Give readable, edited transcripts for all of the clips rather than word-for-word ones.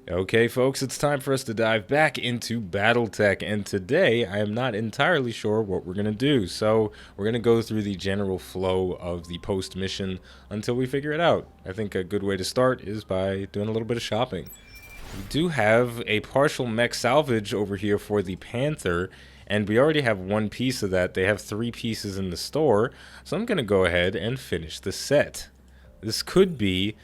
Okay folks, it's time for us to dive back into Battletech, and today I am not entirely sure what we're going to do, so we're going to go through the general flow of the post-mission until we figure it out. I think a good way to start is by doing a little bit of shopping. We do have a partial mech salvage over here for the Panther, and we already have one piece of that. They have 3 pieces in the store, so I'm going to go ahead and finish the set. This could be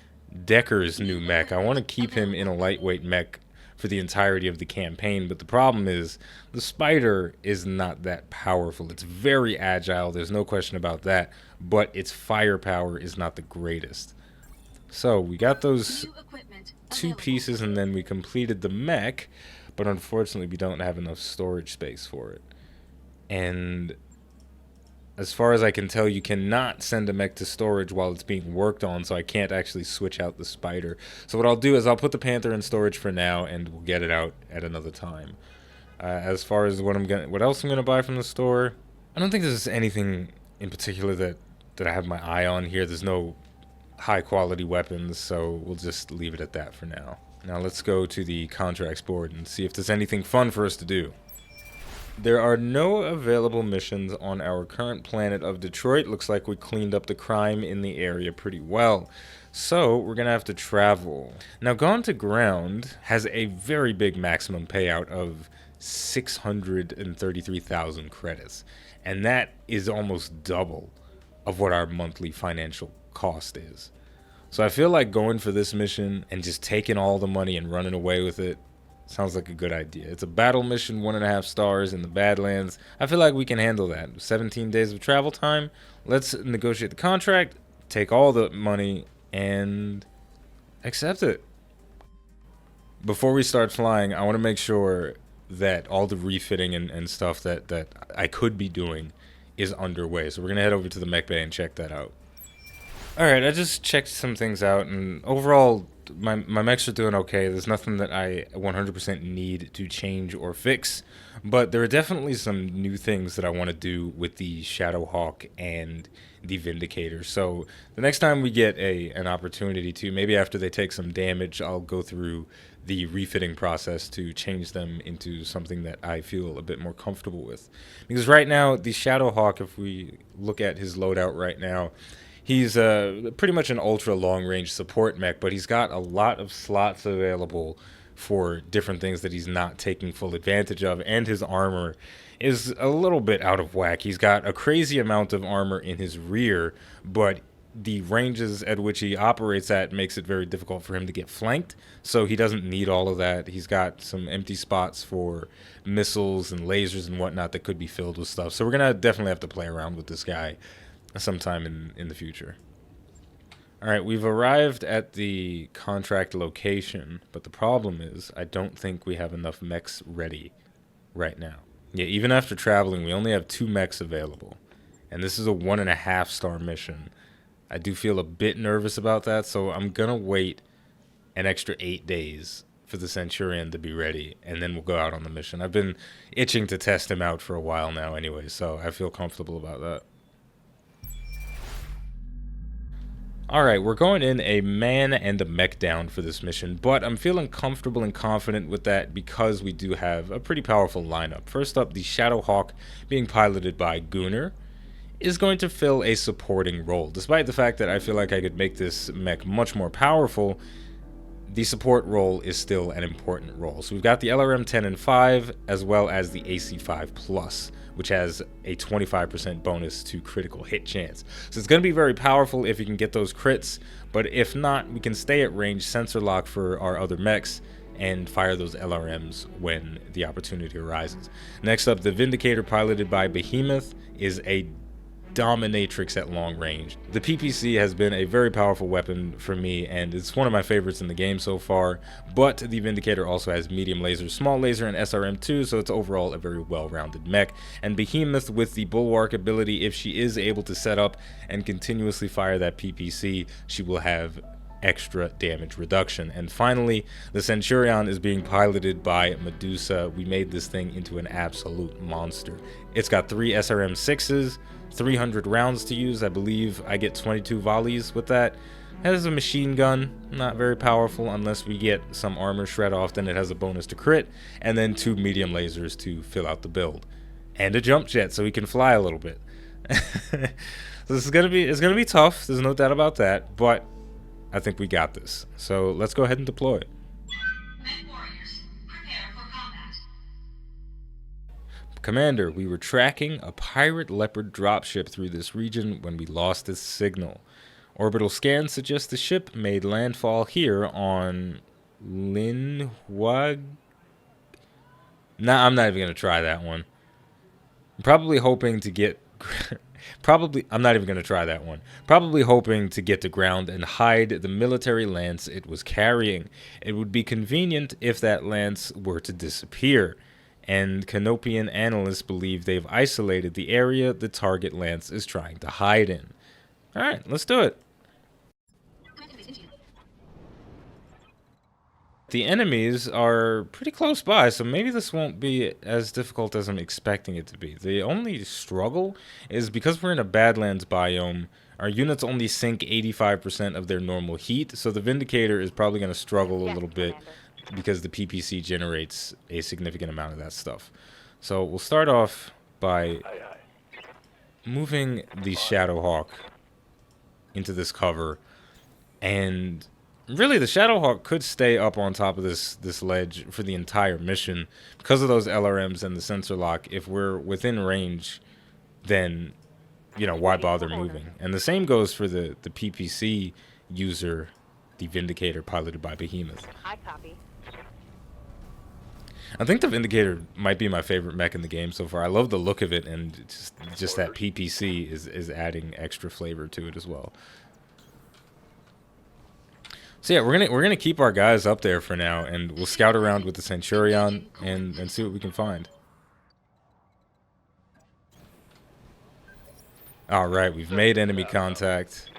Decker's new mech. I want to keep him in a lightweight mech for the entirety of the campaign, but the problem is the Spider is not that powerful. It's very agile, there's no question about that, but its firepower is not the greatest. So we got those 2 pieces and then we completed the mech, but unfortunately we don't have enough storage space for it. And as far as I can tell, you cannot send a mech to storage while it's being worked on, so I can't actually switch out the Spider. So what I'll do is I'll put the Panther in storage for now, and we'll get it out at another time. As far as what else I'm gonna buy from the store, I don't think there's anything in particular that I have my eye on here. There's no high quality weapons, so we'll just leave it at that for now. Now let's go to the contracts board and see if there's anything fun for us to do. There are no available missions on our current planet of Detroit. Looks like we cleaned up the crime in the area pretty well. So we're going to have to travel. Now Gone to Ground has a very big maximum payout of 633,000 credits. And that is almost double of what our monthly financial cost is. So I feel like going for this mission and just taking all the money and running away with it sounds like a good idea. It's a battle mission, 1.5 stars in the Badlands. I feel like we can handle that. 17 days of travel time. Let's negotiate the contract, take all the money, and accept it. Before we start flying, I want to make sure that all the refitting and stuff that I could be doing is underway. So we're going to head over to the mech bay and check that out. Alright, I just checked some things out, and overall, my mechs are doing okay. There's nothing that I 100% need to change or fix, but there are definitely some new things that I want to do with the Shadowhawk and the Vindicator. So the next time we get an opportunity to, maybe after they take some damage, I'll go through the refitting process to change them into something that I feel a bit more comfortable with. Because right now, the Shadowhawk, if we look at his loadout right now, he's pretty much an ultra long-range support mech, but he's got a lot of slots available for different things that he's not taking full advantage of, and his armor is a little bit out of whack. He's got a crazy amount of armor in his rear, but the ranges at which he operates at makes it very difficult for him to get flanked, so he doesn't need all of that. He's got some empty spots for missiles and lasers and whatnot that could be filled with stuff, so we're going to definitely have to play around with this guy sometime in the future. Alright, we've arrived at the contract location, but the problem is I don't think we have enough mechs ready right now. Yeah, even after traveling, we only have 2 mechs available, and this is a 1.5 star mission. I do feel a bit nervous about that, so I'm gonna wait an extra 8 days for the Centurion to be ready, and then we'll go out on the mission. I've been itching to test him out for a while now anyway, so I feel comfortable about that. Alright, we're going in a man and a mech down for this mission, but I'm feeling comfortable and confident with that because we do have a pretty powerful lineup. First up, the Shadowhawk, being piloted by Gunner, is going to fill a supporting role. Despite the fact that I feel like I could make this mech much more powerful, the support role is still an important role. So we've got the LRM 10 and 5, as well as the AC5 Plus, which has a 25% bonus to critical hit chance. So it's going to be very powerful if you can get those crits, but if not, we can stay at range, sensor lock for our other mechs, and fire those LRMs when the opportunity arises. Next up, the Vindicator, piloted by Behemoth, is a dominatrix at long range. The PPC has been a very powerful weapon for me, and it's one of my favorites in the game so far, but the Vindicator also has medium laser, small laser, and SRM2, so it's overall a very well-rounded mech. And Behemoth, with the Bulwark ability, if she is able to set up and continuously fire that PPC, she will have extra damage reduction. And finally, the Centurion is being piloted by Medusa. We made this thing into an absolute monster. It's got 3 SRM6s, 300 rounds to use. I believe I get 22 volleys with that. Has a machine gun, not very powerful unless we get some armor shred off, then it has a bonus to crit, and then 2 medium lasers to fill out the build. And a jump jet so he can fly a little bit. So it's gonna be tough, there's no doubt about that, but I think we got this. So let's go ahead and deploy. Men warriors, prepare for combat. Commander, we were tracking a pirate leopard dropship through this region when we lost its signal. Orbital scans suggest the ship made landfall here on Wach. Nah, I'm not even gonna try that one. I'm probably hoping to get I'm not even going to try that one. Probably hoping to get to ground and hide the military lance it was carrying. It would be convenient if that lance were to disappear. And Canopian analysts believe they've isolated the area the target lance is trying to hide in. Alright, let's do it. The enemies are pretty close by, so maybe this won't be as difficult as I'm expecting it to be. The only struggle is because we're in a Badlands biome, our units only sink 85% of their normal heat, so the Vindicator is probably going to struggle a little bit because the PPC generates a significant amount of that stuff. So we'll start off by moving the Shadowhawk into this cover, and really, the Shadowhawk could stay up on top of this ledge for the entire mission. Because of those LRMs and the sensor lock, if we're within range, then, you know, why bother moving? And the same goes for the PPC user, the Vindicator, piloted by Behemoth. I copy. I think the Vindicator might be my favorite mech in the game so far. I love the look of it, and just that PPC is adding extra flavor to it as well. So yeah, we're gonna keep our guys up there for now, and we'll scout around with the Centurion and see what we can find. All right, we've made enemy contact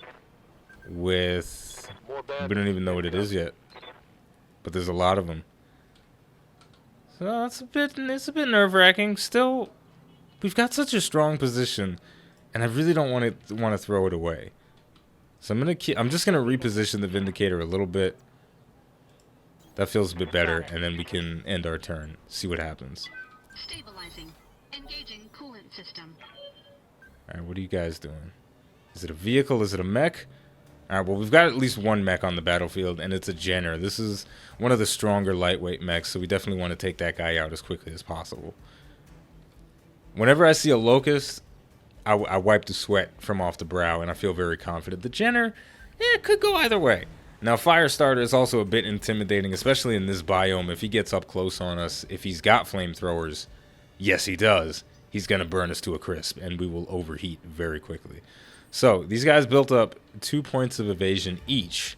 with. We don't even know what it is yet, but there's a lot of them. So it's a bit nerve-wracking. Still, we've got such a strong position, and I really don't want to throw it away. So I'm just gonna reposition the Vindicator a little bit. That feels a bit better, and then we can end our turn. See what happens. Stabilizing. Engaging coolant system. All right, what are you guys doing? Is it a vehicle? Is it a mech? All right, well, we've got at least one mech on the battlefield, and it's a Jenner. This is one of the stronger lightweight mechs, so we definitely want to take that guy out as quickly as possible. Whenever I see a Locust, I wipe the sweat from off the brow, and I feel very confident. The Jenner, it could go either way. Now, Firestarter is also a bit intimidating, especially in this biome. If he gets up close on us, if he's got flamethrowers, yes, he does. He's going to burn us to a crisp, and we will overheat very quickly. So, these guys built up 2 points of evasion each.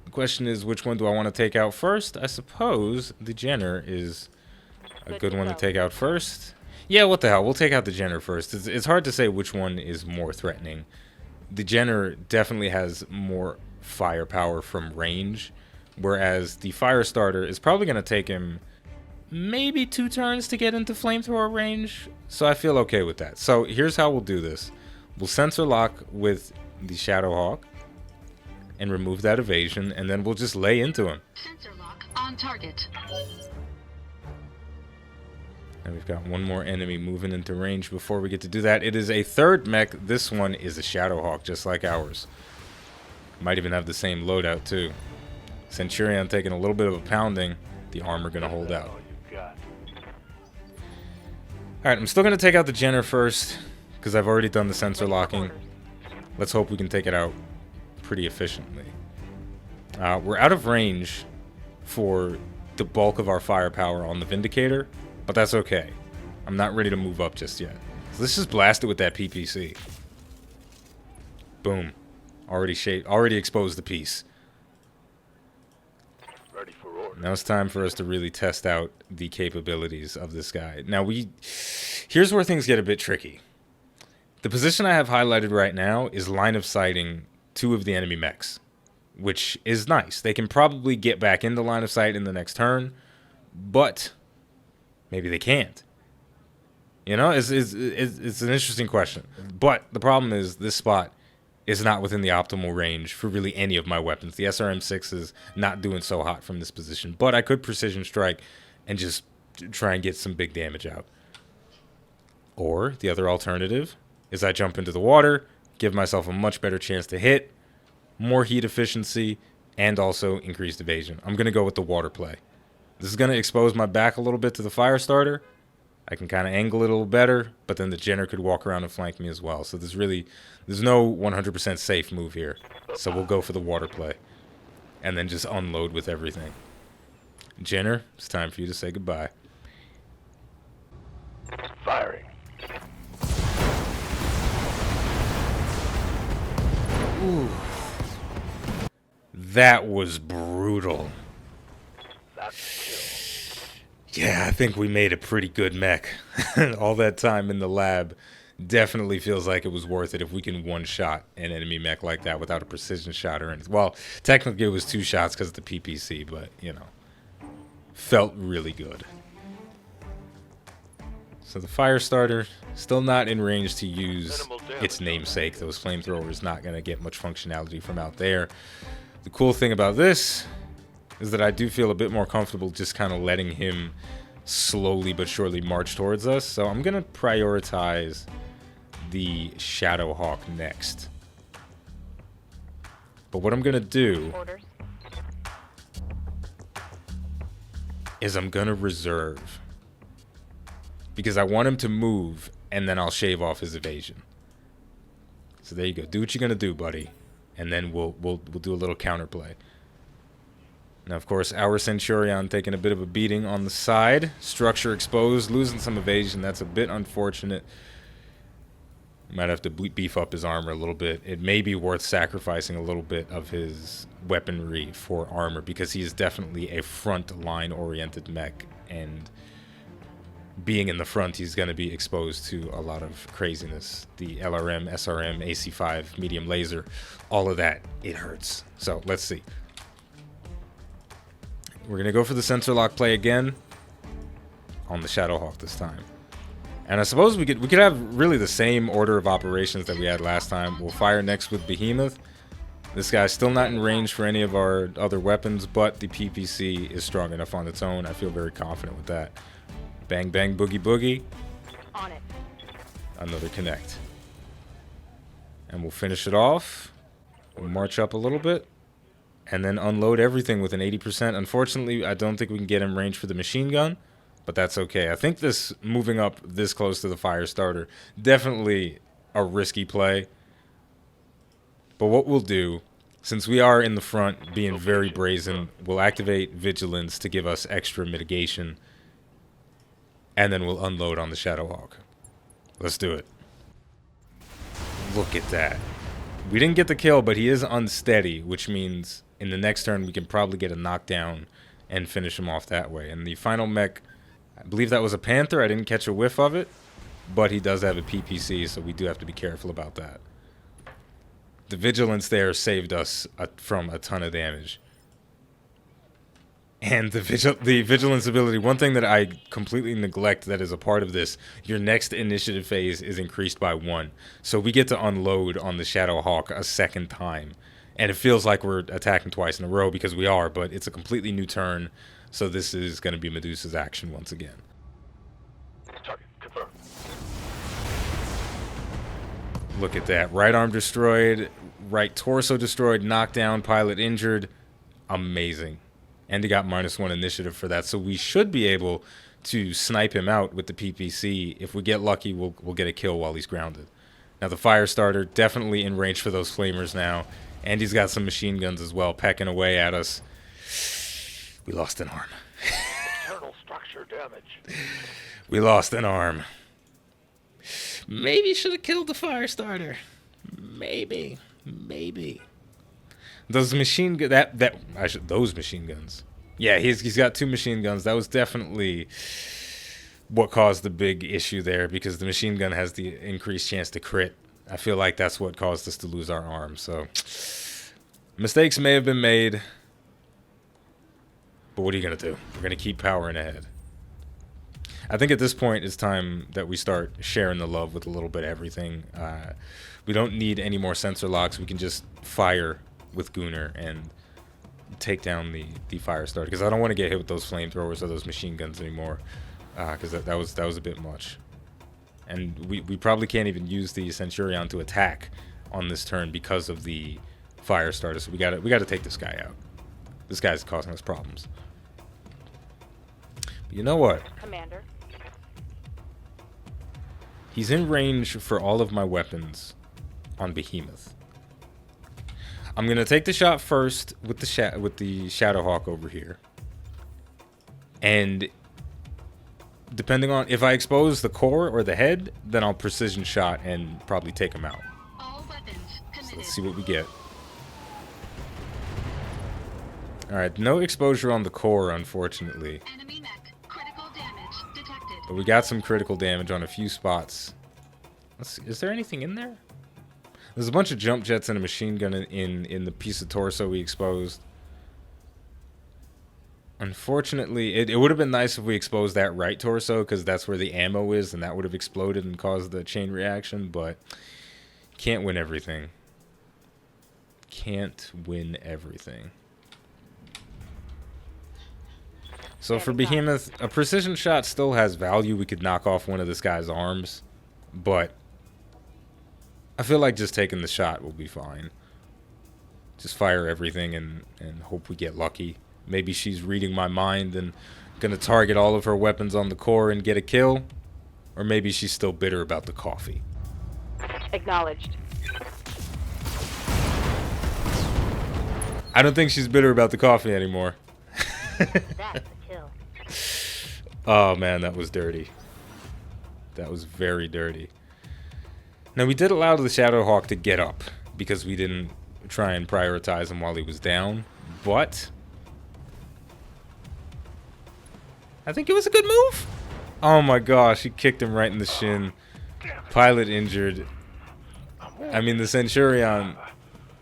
The question is, which one do I want to take out first? I suppose the Jenner is a good one to take out first. Yeah, what the hell? We'll take out the Jenner first. It's hard to say which one is more threatening. The Jenner definitely has more firepower from range, whereas the Firestarter is probably going to take him maybe 2 turns to get into flamethrower range. So I feel okay with that. So here's how we'll do this. We'll sensor lock with the Shadowhawk and remove that evasion, and then we'll just lay into him. Sensor lock on target. And we've got one more enemy moving into range before we get to do that. It is a third mech. This one is a Shadowhawk, just like ours. Might even have the same loadout, too. Centurion taking a little bit of a pounding. The armor going to hold out. Alright, I'm still going to take out the Jenner first, because I've already done the sensor locking. Let's hope we can take it out pretty efficiently. We're out of range for the bulk of our firepower on the Vindicator, but that's okay. I'm not ready to move up just yet. So let's just blast it with that PPC. Boom. Already exposed the piece. Ready for order. Now it's time for us to really test out the capabilities of this guy. Now here's where things get a bit tricky. The position I have highlighted right now is line of sighting 2 of the enemy mechs, which is nice. They can probably get back into line of sight in the next turn, but maybe they can't. You know, it's an interesting question. But the problem is this spot is not within the optimal range for really any of my weapons. The SRM-6 is not doing so hot from this position, but I could precision strike and just try and get some big damage out. Or the other alternative is I jump into the water, give myself a much better chance to hit, more heat efficiency, and also increased evasion. I'm going to go with the water play. This is going to expose my back a little bit to the fire starter. I can kind of angle it a little better, but then the Jenner could walk around and flank me as well. So there's no 100% safe move here. So we'll go for the water play. And then just unload with everything. Jenner, it's time for you to say goodbye. Firing. Ooh. That was brutal. That's a kill. Yeah, I think we made a pretty good mech. All that time in the lab definitely feels like it was worth it if we can one-shot an enemy mech like that without a precision shot or anything. Well, technically it was 2 shots because of the PPC, but, you know, felt really good. So the fire starter, still not in range to use its namesake. Those flamethrowers not going to get much functionality from out there. The cool thing about this is that I do feel a bit more comfortable just kind of letting him slowly but surely march towards us. So I'm going to prioritize the Shadowhawk next. But what I'm going to do is I'm going to reserve. Because I want him to move, and then I'll shave off his evasion. So there you go. Do what you're going to do, buddy. And then we'll do a little counterplay. Now, of course, our Centurion taking a bit of a beating on the side. Structure exposed, losing some evasion. That's a bit unfortunate. Might have to beef up his armor a little bit. It may be worth sacrificing a little bit of his weaponry for armor, because he is definitely a front-line-oriented mech. And being in the front, he's going to be exposed to a lot of craziness. The LRM, SRM, AC5, medium laser, all of that, it hurts. So, let's see. We're going to go for the sensor lock play again on the Shadowhawk this time. And I suppose we could have really the same order of operations that we had last time. We'll fire next with Behemoth. This guy's still not in range for any of our other weapons, but the PPC is strong enough on its own. I feel very confident with that. Bang, bang, boogie, boogie. On it. Another connect. And we'll finish it off. We'll march up a little bit. And then unload everything with an 80%. Unfortunately, I don't think we can get in range for the machine gun. But that's okay. I think this moving up this close to the fire starter, definitely a risky play. But what we'll do, since we are in the front being very brazen, we'll activate Vigilance to give us extra mitigation. And then we'll unload on the Shadowhawk. Let's do it. Look at that. We didn't get the kill, but he is unsteady, which means in the next turn we can probably get a knockdown and finish him off that way. And the final mech, I believe that was a Panther. I didn't catch a whiff of it, but he does have a PPC, so we do have to be careful about that. The Vigilance there saved us from a ton of damage. And the Vigilance ability, one thing that I completely neglect that is a part of this, your next initiative phase is increased by 1. So we get to unload on the Shadowhawk a second time. And it feels like we're attacking twice in a row, because we are, but it's a completely new turn. So this is going to be Medusa's action once again. Target confirmed. Look at that. Right arm destroyed, right torso destroyed, knockdown, pilot injured. Amazing. And he got -1 initiative for that. So we should be able to snipe him out with the PPC. If we get lucky, we'll get a kill while he's grounded. Now the fire starter, definitely in range for those flamers now. And he's got some machine guns as well, pecking away at us. We lost an arm. Internal structure damage. We lost an arm. Maybe should have killed the fire starter. Maybe. Those machine those machine guns. Yeah, he's got 2 machine guns. That was definitely what caused the big issue there, because the machine gun has the increased chance to crit. I feel like that's what caused us to lose our arm. So mistakes may have been made, but what are you gonna do? We're gonna keep powering ahead. I think at this point it's time that we start sharing the love with a little bit of everything. We don't need any more sensor locks. We can just fire with Gunner and take down the fire starter, because I don't want to get hit with those flamethrowers or those machine guns anymore, because that was a bit much. And we probably can't even use the Centurion to attack on this turn because of the fire starter. So we gotta take this guy out. This guy's causing us problems. But you know what? Commander. He's in range for all of my weapons on Behemoth. I'm gonna take the shot first with the Shadowhawk over here, and depending on if I expose the core or the head, then I'll precision shot and probably take him out. All weapons committed. So let's see what we get. All right, no exposure on the core, unfortunately, Enemy mech. Critical damage detected. but we got some critical damage on a few spots. Let's see, is there anything in there? There's a bunch of jump jets and a machine gun in the piece of torso we exposed. Unfortunately, it would have been nice if we exposed that right torso, because that's where the ammo is, and that would have exploded and caused the chain reaction, but can't win everything. Can't win everything. So for Behemoth, a precision shot still has value. We could knock off one of this guy's arms, but I feel like just taking the shot will be fine. Just fire everything and hope we get lucky. Maybe she's reading my mind and gonna target all of her weapons on the core and get a kill. Or maybe she's still bitter about the coffee. Acknowledged. I don't think she's bitter about the coffee anymore. That's a kill. Oh man, that was dirty. That was very dirty. Now we did allow the Shadowhawk to get up because we didn't try and prioritize him while he was down, but I think it was a good move. Oh my gosh, he kicked him right in the shin. Pilot injured. I mean, the Centurion,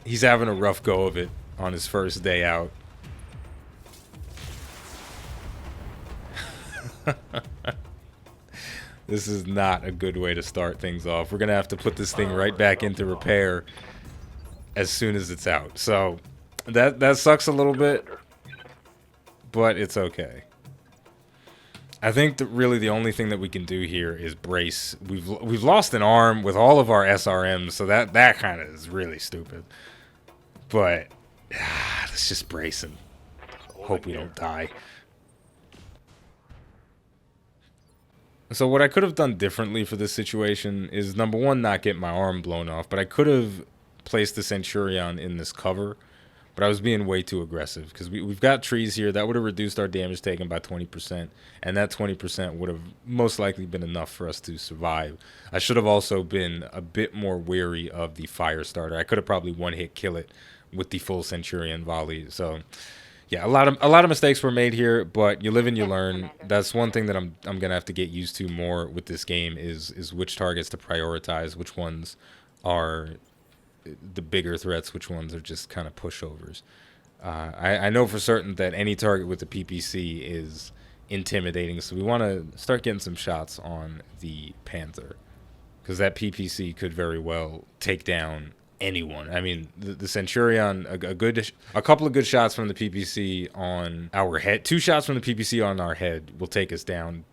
he's having a rough go of it on his first day out. This is not a good way to start things off. We're going to have to put this thing right back into repair as soon as it's out. So that sucks a little bit, but it's okay. I think that really the only thing that we can do here is brace. We've lost an arm with all of our SRMs, so that kind of is really stupid. But let's just brace and hope we don't die. So what I could have done differently for this situation is, number one, not get my arm blown off, but I could have placed the Centurion in this cover, but I was being way too aggressive, because we've got trees here. That would have reduced our damage taken by 20%, and that 20% would have most likely been enough for us to survive. I should have also been a bit more wary of the fire starter. I could have probably one-hit kill it with the full Centurion volley. So yeah, a lot of mistakes were made here, but you live and you learn. That's one thing that I'm gonna have to get used to more with this game is which targets to prioritize, which ones are the bigger threats, which ones are just kind of pushovers. I know for certain that any target with the PPC is intimidating, so we want to start getting some shots on the Panther, because that PPC could very well take down anyone. I mean, the Centurion, a couple of good shots from the PPC on our head, 2 shots from the PPC on our head will take us down.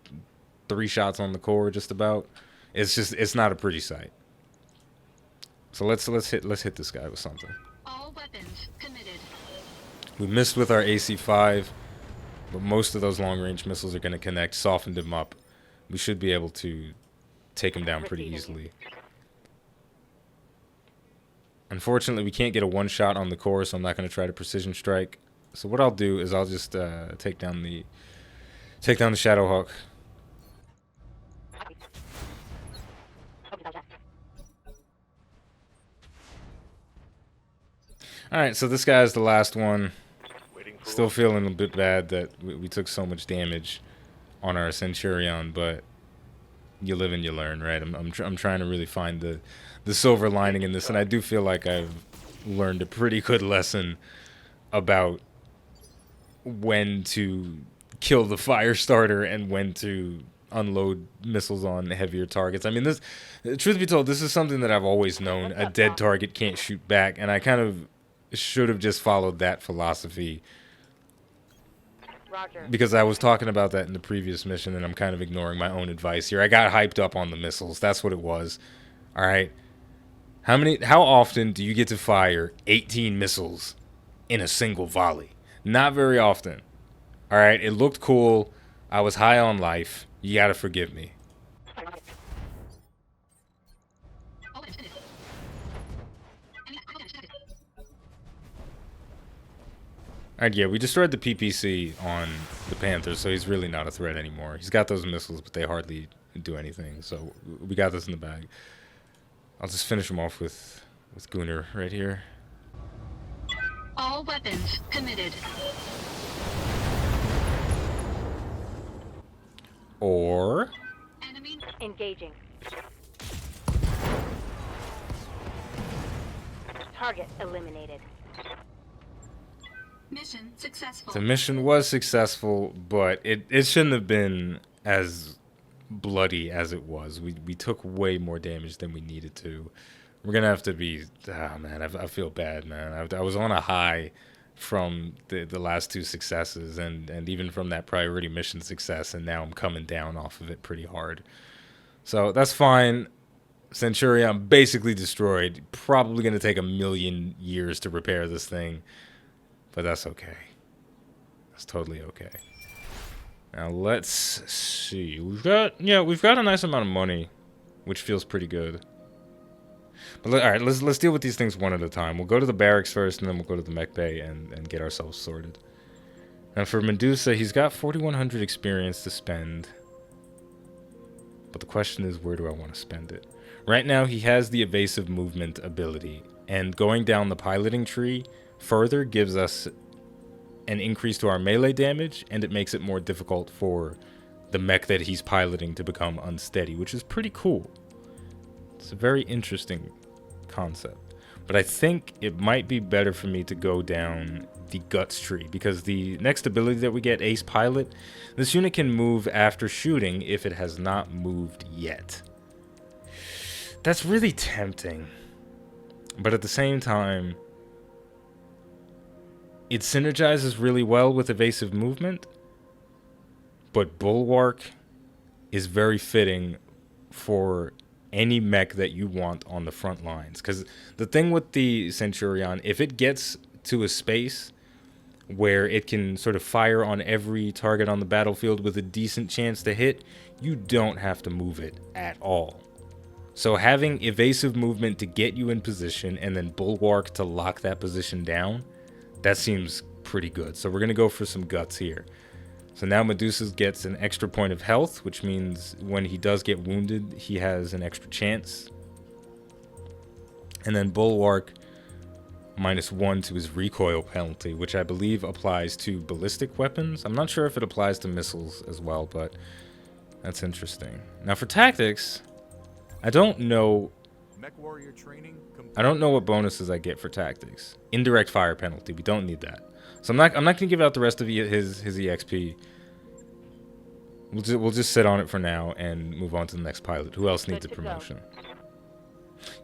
3 shots on the core, just about. It's not a pretty sight. So let's hit this guy with something. All weapons committed. We missed with our AC-5, but most of those long-range missiles are going to connect, softened him up. We should be able to take him down pretty easily. Unfortunately, we can't get a one-shot on the core, so I'm not going to try to precision strike. So what I'll do is I'll just take down the Shadowhawk. All right, so this guy's the last one. Still feeling a bit bad that we took so much damage on our Centurion, but you live and you learn, right? I'm trying to really find the silver lining in this, and I do feel like I've learned a pretty good lesson about when to kill the fire starter and when to unload missiles on heavier targets. I mean, this, truth be told, this is something that I've always known. A dead target can't shoot back, and I kind of should have just followed that philosophy. Roger. Because I was talking about that in the previous mission, and I'm kind of ignoring my own advice here. I got hyped up on the missiles. That's what it was. All right. How often do you get to fire 18 missiles in a single volley? Not very often. All right. It looked cool. I was high on life. You got to forgive me. Alright, yeah, we destroyed the PPC on the Panthers, so he's really not a threat anymore. He's got those missiles, but they hardly do anything, so we got this in the bag. I'll just finish him off with Gunnar right here. All weapons committed. Or... Enemy Engaging. Target eliminated. mission successful. the mission was successful, but it shouldn't have been as bloody as it was. We took way more damage than we needed to. We're gonna have to be... Ah, man, I feel bad, man. I was on a high from the last two successes and even from that priority mission success, and now I'm coming down off of it pretty hard. So that's fine. Centurion basically destroyed. Probably going to take 1,000,000 years to repair this thing, but that's okay. That's totally okay. Now let's see. We've got a nice amount of money, which feels pretty good. But all right, let's deal with these things one at a time. We'll go to the barracks first, and then we'll go to the mech bay and get ourselves sorted. And for Medusa, he's got 4,100 experience to spend. But the question is, where do I want to spend it? Right now, he has the evasive movement ability, and going down the piloting tree further gives us an increase to our melee damage, and it makes it more difficult for the mech that he's piloting to become unsteady, which is pretty cool. It's a very interesting concept. But I think it might be better for me to go down the guts tree, because the next ability that we get, Ace Pilot, this unit can move after shooting if it has not moved yet. That's really tempting. But at the same time, it synergizes really well with evasive movement, but Bulwark is very fitting for any mech that you want on the front lines. Because the thing with the Centurion, if it gets to a space where it can sort of fire on every target on the battlefield with a decent chance to hit, you don't have to move it at all. So having evasive movement to get you in position and then Bulwark to lock that position down, that seems pretty good. So we're going to go for some guts here. So now Medusa gets an extra point of health, which means when he does get wounded, he has an extra chance. And then Bulwark -1 to his recoil penalty, which I believe applies to ballistic weapons. I'm not sure if it applies to missiles as well, but that's interesting. Now for tactics, I don't know what bonuses I get for tactics. Indirect fire penalty, we don't need that. So I'm not going to give out the rest of his EXP. We'll just sit on it for now and move on to the next pilot. Who else needs a promotion?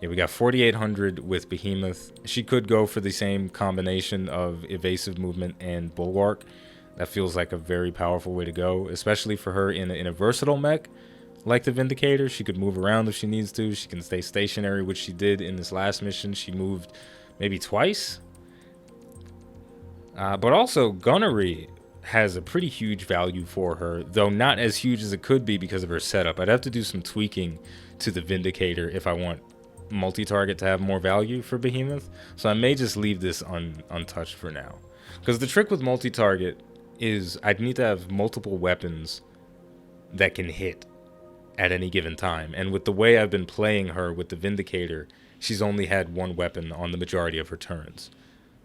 Yeah, we got 4,800 with Behemoth. She could go for the same combination of evasive movement and Bulwark. That feels like a very powerful way to go, especially for her in a versatile mech like the Vindicator. She could move around if she needs to. She can stay stationary, which she did in this last mission. She moved maybe twice. But also, gunnery has a pretty huge value for her, though not as huge as it could be because of her setup. I'd have to do some tweaking to the Vindicator if I want multi-target to have more value for Behemoth. So I may just leave this untouched for now. Because the trick with multi-target is I'd need to have multiple weapons that can hit at any given time. And with the way I've been playing her with the Vindicator, she's only had one weapon on the majority of her turns.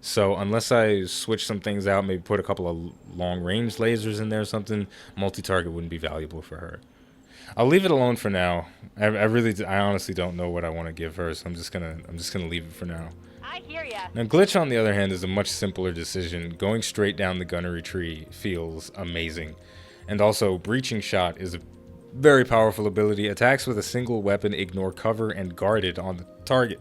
So unless I switch some things out, maybe put a couple of long-range lasers in there or something, multi-target wouldn't be valuable for her. I'll leave it alone for now. I honestly don't know what I want to give her, so I'm just gonna leave it for now. I hear ya. Now, Glitch, on the other hand, is a much simpler decision. Going straight down the gunnery tree feels amazing. And also, Breaching Shot is a Very powerful ability. Attacks with a single weapon ignore cover and guarded on the target.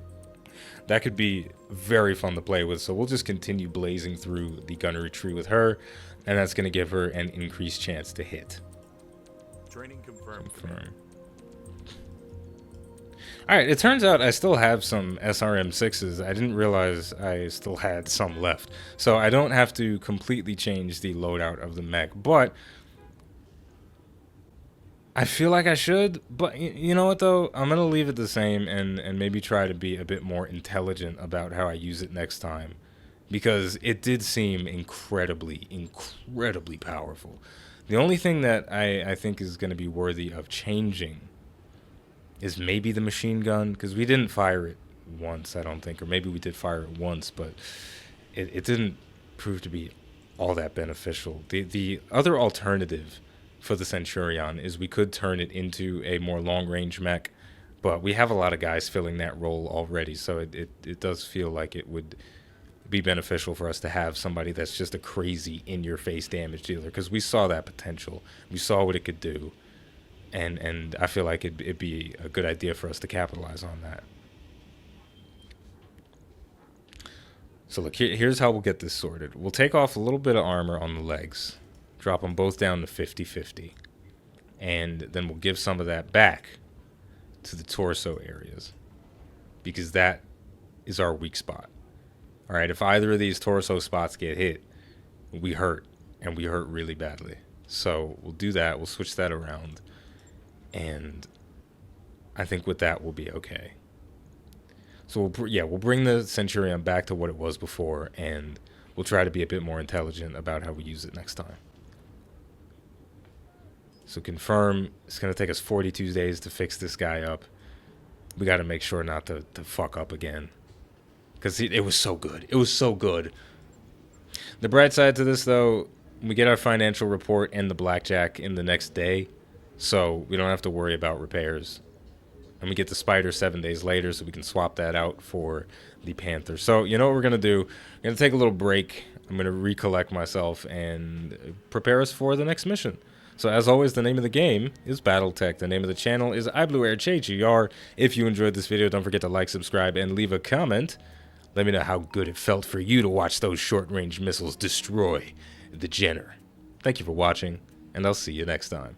That could be very fun to play with, so we'll just continue blazing through the gunnery tree with her, and that's going to give her an increased chance to hit. Training confirmed. Alright, it turns out I still have some SRM-6s. I didn't realize I still had some left. So I don't have to completely change the loadout of the mech, but I feel like I should. But you know what, though? I'm going to leave it the same and maybe try to be a bit more intelligent about how I use it next time. Because it did seem incredibly, incredibly powerful. The only thing that I think is going to be worthy of changing is maybe the machine gun, because we didn't fire it once, I don't think, or maybe we did fire it once, but it didn't prove to be all that beneficial. The other alternative for the Centurion is we could turn it into a more long-range mech, but we have a lot of guys filling that role already, so it does feel like it would be beneficial for us to have somebody that's just a crazy in-your-face damage dealer, because we saw that potential. We saw what it could do. And I feel like it'd be a good idea for us to capitalize on that. So look, here's how we'll get this sorted. We'll take off a little bit of armor on the legs. Drop them both down to 50-50. And then we'll give some of that back to the torso areas. Because that is our weak spot. Alright, if either of these torso spots get hit, we hurt. And we hurt really badly. So we'll do that. We'll switch that around. And I think with that we'll be okay. So we'll bring the Centurion back to what it was before, and we'll try to be a bit more intelligent about how we use it next time. So confirm, it's going to take us 42 days to fix this guy up. We got to make sure not to fuck up again. Because it was so good. It was so good. The bright side to this, though, we get our financial report and the blackjack in the next day. So we don't have to worry about repairs. And we get the Spider 7 days later, so we can swap that out for the Panther. So you know what we're going to do? We're going to take a little break. I'm going to recollect myself and prepare us for the next mission. So as always, the name of the game is Battletech. The name of the channel is iBluairJgR. If you enjoyed this video, don't forget to like, subscribe, and leave a comment. Let me know how good it felt for you to watch those short-range missiles destroy the Jenner. Thank you for watching, and I'll see you next time.